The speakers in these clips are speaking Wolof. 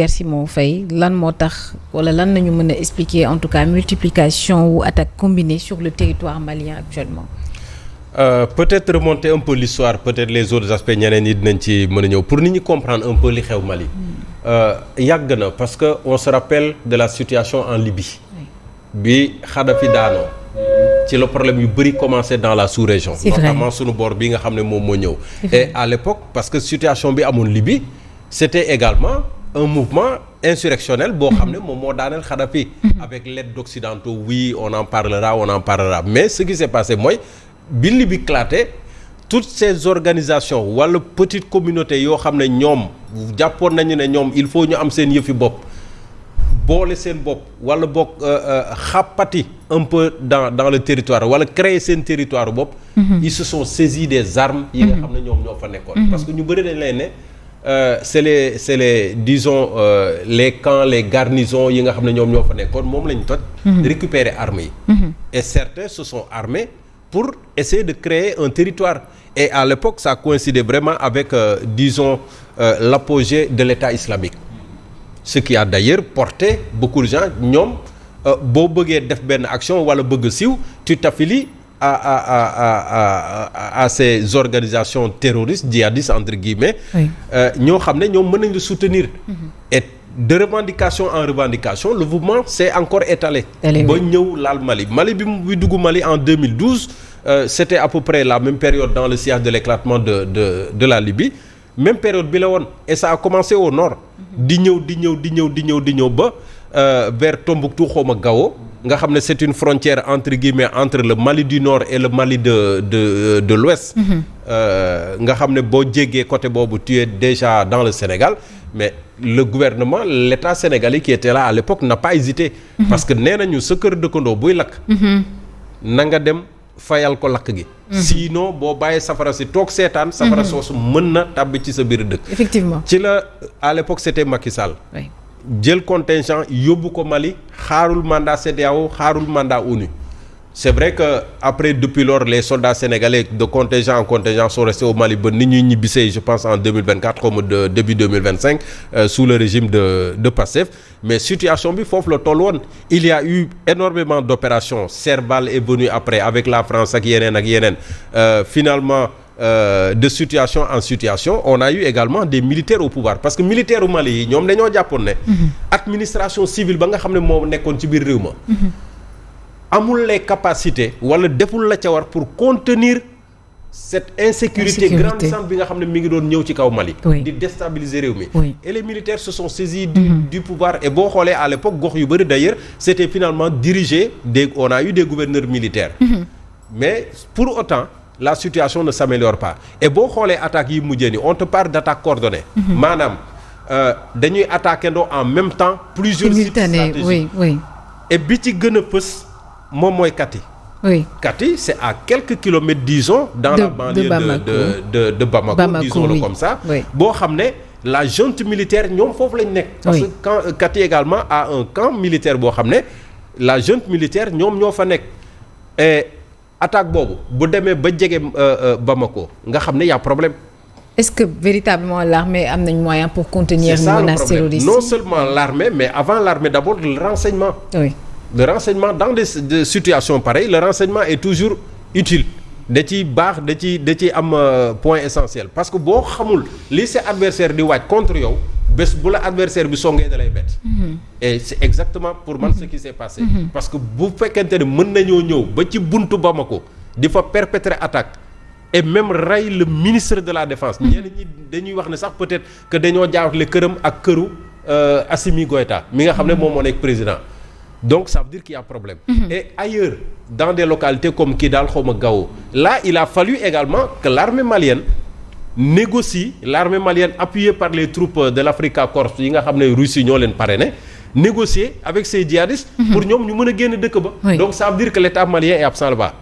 Simon Faye lan moo tax wala lan nañu mën a expliquer en tout cas multiplication ou attaque combinée sur le territoire malien actuellement. Peut-être remonter un peu l'histoire, peut-être les autres aspects ñeneen ñi dinañ ci mën a ñëw pour nit ñi comprendre un peu li xew Mali. Yàgg na parce que on se rappelle de la situation en Libye. bi Kadhafi daanoo. ci le problème yu bëri commencé dans la sous-région. Notamment sunu bord bi nga xam ne moom moo ñëw. Et à l'époque parce que situation bi amoon Libye c'était également un mouvement insurrectionnel boo xam ne moom moo daaneel Kadhafi. Avec l'aide d'occidentaux oui on en parlera mais ce qui s'est passé mooy bi Libye éclaté toutes ces organisations wala petites communautés yoo xam ne ñoom jàppoon nañu ne ñoom il faut ñu am seen yëfi bopp boole seen bopp wala boog xàppati un peu dans le territoire wala créer seen territoire bopp. Ils se sont saisis des armes yi nga xam ne ñoom ñoo fa nekkoon. Parce que ñu bëri dañ lay ne c'est les disons les camps les garnisons yi nga xam ne ñoom ñoo fa nekkoon moom lañ toj. Récupérer armes yi. Et certains se sont armés pour essayer de créer un territoire. Et à l'époque ça coïncidait vraiment avec disons l'apogée de l'État islamique. Ce qui a d'ailleurs porté beaucoup de gens ñoom boo bëggee def benn action wala bëgg siiw tu t'affilies à ces organisations terroristes djihadistes entre guillemets ñoo xam ne ñoom mën nañ la soutenir et de revendication en revendication le mouvement s'est encore étalé ba ñëw laal Mali bi dugg Mali en 2012 c'était à peu près la même période dans le sillage de l'éclatement de la Libye même période bi la woon et ça a commencé au nord di ñëw ba vers Tombouctou xawma Gao nga xam ne c'est une frontière entre guillemets entre le Mali du nord et le Mali de l'ouest nga xam ne boo jéggee côté boobu tu es déjà dans le Sénégal mais le gouvernement l'État sénégalais qui était là à l'époque n'a pas hésité parce que nee nañu sa kër dëkkandoo buy lakk na nga dem fayal ko lakk gi sinon boo bàyyee safara si toog seetaan safara soosu mën na tàbbi ci sa biir dëkk effectivement ci la à l'époque c'était Macky Sall jël contingent yóbbu ko Mali xaarul mandat CEDEAO xaarul mandat ONU c'est vrai que après depuis lors les soldats sénégalais de contingent en contingent sont restés au Mali ba nit ñuy ñibbisee je pense en 2024 comme début 2025 sous le régime de Pastef mais situation bi foofu la toll woon il y a eu énormément d'opérations Serval est venu après avec la France ak yeneen finalement de situation en situation on a eu également des militaires au pouvoir parce que militaires u Mali yi ñoom dañoo jàppoon ne administration civile ba nga xam ne moo nekkoon ci biir réew ma amul les capacités wala deful la ca war pour contenir cette insécurité grandissante bi nga xam ne mi ngi doon ñëw ci kaw Mali di déstabiliser réew mi et les militaires se sont saisis du pouvoir et boo xoolee à l'époque gox yu bëri d'ailleurs c'était finalement dirigé on a eu des gouverneurs militaires mais pour autant la situation ne s'améliore pas et boo xoolee attaques yi mujjee ni on te parle d'attaque coordonnée maanaam dañuy attaquer ndoo en même temps plusieurs sites stratégiques et bi ci gën a fës moom mooy Kati Kati c'est à quelques kilomètres disons dans la banlieue de Bamako disons-le comme ça boo xam ne la junte militaire ñoom foofu lañ nekk parce que quand Kati également a un camp militaire boo xam ne la junte militaire ñoom ñoo fa nekk et attaque boobu bu demee ba jege Bamako nga xam ne y a problème. Est-ce que véritablement l'armée am nañ moyen pour contenir une menace terroriste? Non seulement l'armée mais avant l'armée d'abord le renseignement. Le renseignement dans des situations pareilles le renseignement est toujours utile da ciy baax da ciy am point essentiel parce que boo xamul li sa adversaire di waaj contre yow bés bu la adversaire bi songee da lay bett et c'est exactement pour man ce qui s'est passé parce que bu fekkente ne mën nañoo ñëw ba ci buntu Bamako di fa perpétrer attaque et même rey le ministre de la défense ñenn ñi dañuy wax ne sax peut-être que dañoo jaawale këram ak këru Assimi Goïta mi nga xam ne moom moo nekk président donc ça veut dire qu'il y a problème et ailleurs dans des localités comme Kidal xawma Gao là il a fallu également que l'armée malienne négocie l'armée malienne appuyée par les troupes de l'Africa Corps yi nga xam ne Russie ñoo leen parrainé négocier avec ces djihadistes pour ñoom ñu mën a génn dëkk ba donc ça veut dire que l'État malien est absent là-bas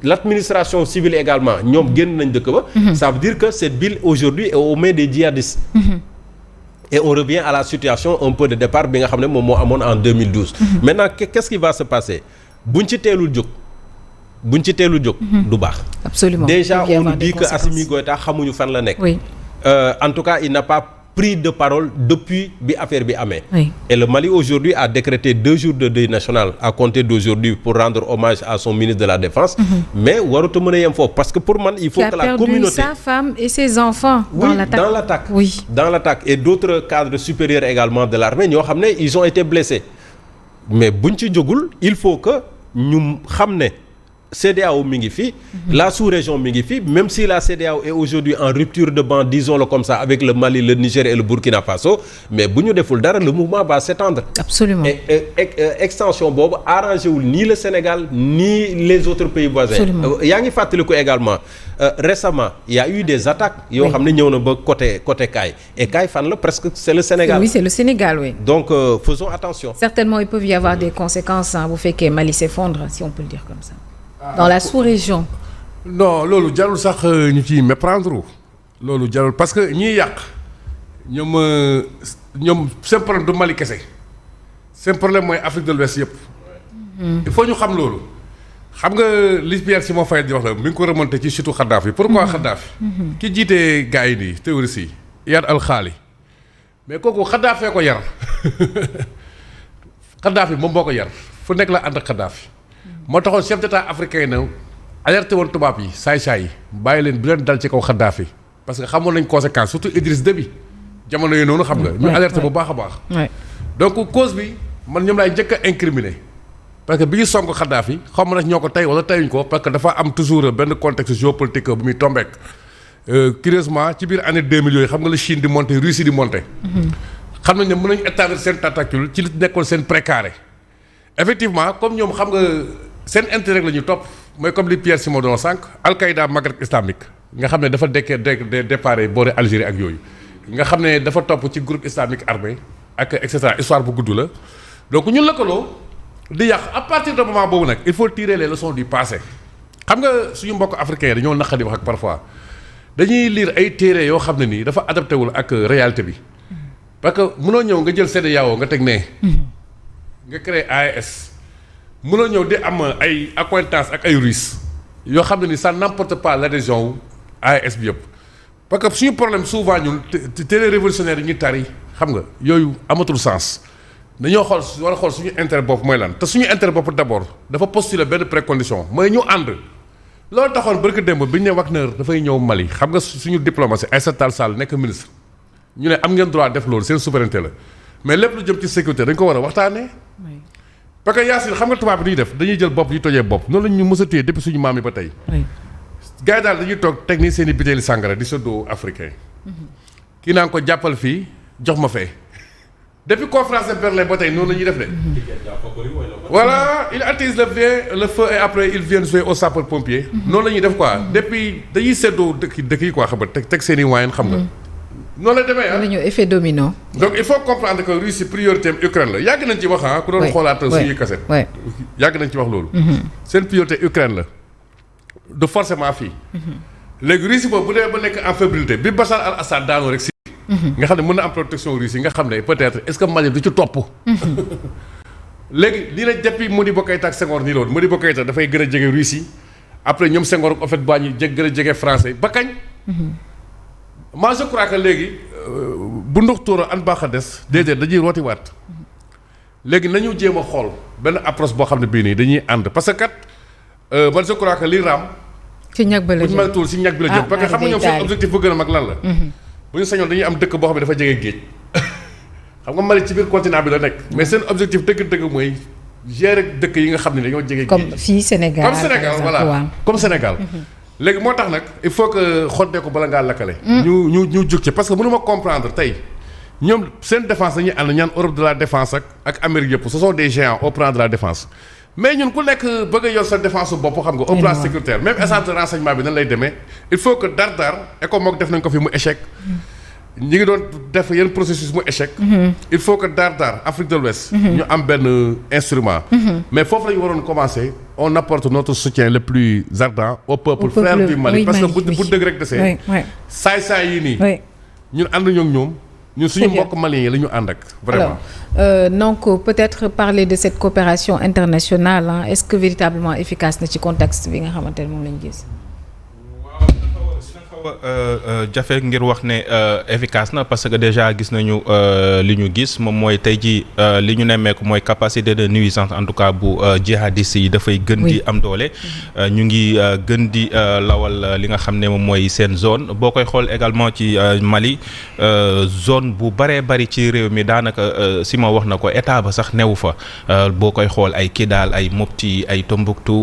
l'administration civile également ñoom génn nañ dëkk ba ça veut dire que cette ville aujourd'hui est aux mains des djihadistes et on revient à la situation un peu de départ bi nga xam ne moom moo amoon en 2012 maintenant qu'est-ce qui va se passer buñ ci teelul jóg du baax absolument déjà on nous dit que Assimi Goïta xamuñu fan la nekk en tout cas il n'a pas pris de parole depuis bi affaire bi amee. Oui. Et le Mali aujourd'hui a décrété 2 jours de deuil national à compter d'aujourd'hui pour rendre hommage à son ministre de la Défense. Mais warut a mën a yem foofu parce que pour man il faut que la communauté. Sa femme et ses enfants. Oui, dans l'attaque. Oui. Dans l'attaque et d'autres cadres supérieurs également de l'armée ñoo xam ne ils ont été blessés mais buñ ci jógul il faut que ñu xam ne CEDEAO mi ngi fi. La sous-région mi ngi fi même si la CEDEAO est aujourd'hui en rupture de ban disons-le comme ça avec le Mali le Niger et le Burkina Faso mais bu ñu deful dara le mouvement va s'étendre. Absolument. Et extension boobu arrangé wul ni le Sénégal ni les autres pays voisins. Absolument. Yaa ngi fàttaliku également récemment il y a eu des attaques yoo xam ne ñëw na ba côté Kaay et Kaay fan la presque c'est le Sénégal. Oui, c'est le Sénégal, oui. Donc faisons attention. Certainement il peut y avoir des conséquences bu fekkee Mali s'effondre si on peut le dire comme ça. Dans la sous-région. Non loolu jarul sax ñu ciy méprendre loolu jarul parce que ñiy yàq ñoom seen problème du Mali kese seen problème mooy Afrique de l'Ouest yëpp. il faut ñu xam loolu. xam nga li Pierre Simon Faye di wax la mi ngi ko remonté ci surtout Kadhafi pourquoi Kadhafi. ki jiite gars yi nii terroristes yi Iyad al-Khali mais kooku Kadhafi ko yar Kadhafi moom moo ko yar fu nekk la ànd ak Kadhafi. moo taxoon chef d'état africain na alerté woon tubaab yi saay-saay bàyyi leen bu leen dal ci kaw Kadhafi parce que xamoon nañ conséquence surtout Idriss Déby jamono yooyu noonu xam nga. ñu alerté bu baax a baax. donc cause bi man ñoom laay njëkk a incriminé parce que bi ñu song Kadhafi xaw ma nag ñoo ko tey wala teyuñ ko parce que dafa am toujours benn contexte géopolitique bu muy tombeek curieusement ci biir année 2000 yooyu xam nga la Chine di monter Russie di monter. xam nañ ne mën nañu étendre seen tentacule ci li nekkoon seen précaré effectivement comme ñoom xam nga. seen intérêt la ñu topp mooy comme li Pierre Simon doon sànq Al-Qaïda Maghreb islamique nga xam ne dafa déparé boori Algérie ak yooyu nga xam ne dafa topp ci groupe islamique armé ak et cetera histoire bu gudd la donc ñun lëkkaloo di yàq à partir de moment boobu nag il faut tirer les leçons du passé xam nga suñu mbokk africains yi dañoo naqadi wax ak parfois dañuy lire ay téere yoo xam ne nii dafa adapté wul ak réalité bi parce que mënoo ñëw nga jël CEDEAO nga teg nee nga créé AES mënoo ñëw di am ay accointance ak ay Russes yoo xam ne ni ça n'emporte pas l'adhésion wu AES bi yëpp parce que suñu problème souvent ñun télé révolutionnaire yi ñuy tari xam nga yooyu amatul sens dañoo xool war a xool suñu intérêt bopp mooy lan te suñu intérêt bopp d'abord dafa postuler benn précondition mooy ñu ànd loolu taxoon barki démb bi ñu ne Wagner dafay ñëw Mali xam nga suñu diplomatie Aïssata Tall Sall nekk ministre ñu ne am ngeen droit def loolu seen souveraineté la mais lépp lu jëm ci sécurité dañ ko war a waxtaanee. parce que Yacine xam nga tubaab bi ñuy def dañuy jël bopp yu tojee bopp noonu la ñu mës a téye depuis suñu maam yi ba tey. gars yi daal dañuy toog teg ni seen i bitéeli sàngara di séddoo africain. kii naa ko jàppal fii jox ma fee. depuis conférence de Berlin ba tey noonu la ñuy def de. voilà il attise le feu et après ils viennent jouer au sapeur pompier. noonu la ñuy def quoi depuis dañuy séddoo dëkk yi quoi xam nga teg seen i moyens xam nga. noonu la demee ah ñu effet domino. donc il faut comprendre que Russie priorité am Ukraine la yàgg nañ ci wax ah. ku doon xoolaat suñuy cassette. yàgg nañ ci wax loolu. seen priorité Ukraine la du forcément fii. léegi Russie boobu bu dee ba nekk en fébrilité bi Bachar al-Assad daanoo rek si. nga xam ne mën na am protection Russie nga xam ne peut-être est-ce que Mali du ci topp. léegi lii la depuis Modibo Keïta ak Senghor nii la woon Modibo Keïta dafay gën a jege Russie après ñoom Senghor en fait baa ñu gën a jege français ba kañ. moi je crois que léegi bu ndox tóora an baax a des déedéet dañuy rootiwaat léegi nañu jéem a xool benn approche boo xam ne bii nii dañuy ànd parce que kat man je crois que li raam. ci ñag ba la jëm bu ñu mën tuur ci ñag bi la jëm. parce que xam nga ñoom seen objectif bu gën a mag lan la. bu ñu sañoon dañuy am dëkk boo xam ne dafa jege géej. xam nga Mali ci biir continent bi la nekk. mais seen objectif dëgg-dëgg mooy gérer dëkk yi nga xam ne dañoo jege géej. comme fii Sénégal comme Sénégal voilà comme Sénégal. léegi moo tax nag il faut que xoddee ko bala ngaa lakkale. ñu jug ci parce que mënuma comprendre tey ñoom seen défense dañuy ànd ñaan Europe de la défense ak Amérique yëpp ce sont des géants au plan de la défense mais ñun ku nekk bëgg a yor sa défense su bopp xam nga au plan sécuritaire même essence de renseignement bi nan lay demee il faut que dar ECOMOG def nañ ko fi mu échec ñi ngi doon def yenn processus mu échec il faut que dar Afrique de l'Ouest ñu am benn instrument mais foofu la ñu waroon commencer on apporte notre soutien le plus ardent au peuple frère du Mali parce que bu dëgg rek desee saay-saay yi nii ñun ànd ñoo ñoom ñun suñu mbokk maliens yi la ñu ànd ak vraiment donc peut-être parler de cette coopération internationale hein, est-ce que véritablement efficace na ci contexte bi nga xamante ne moom lañu gis waaw dina xaw jafe ngir wax ne efficace na parce que déjà gis nañu li ñu gis moom mooy tey jii li ñu nemmeeku mooy capacité de nuisance en tout cas bu jihadistes yi dafay gën di am doole. ñu ngi gën di lawal li nga xam ne moom mooy seen zone boo koy xool également ci Mali zone bu baree bari ci réew mi daanaka si ma wax na ko état ba sax newu fa boo koy xool ay Kidal ay Mopti ay Tombouctou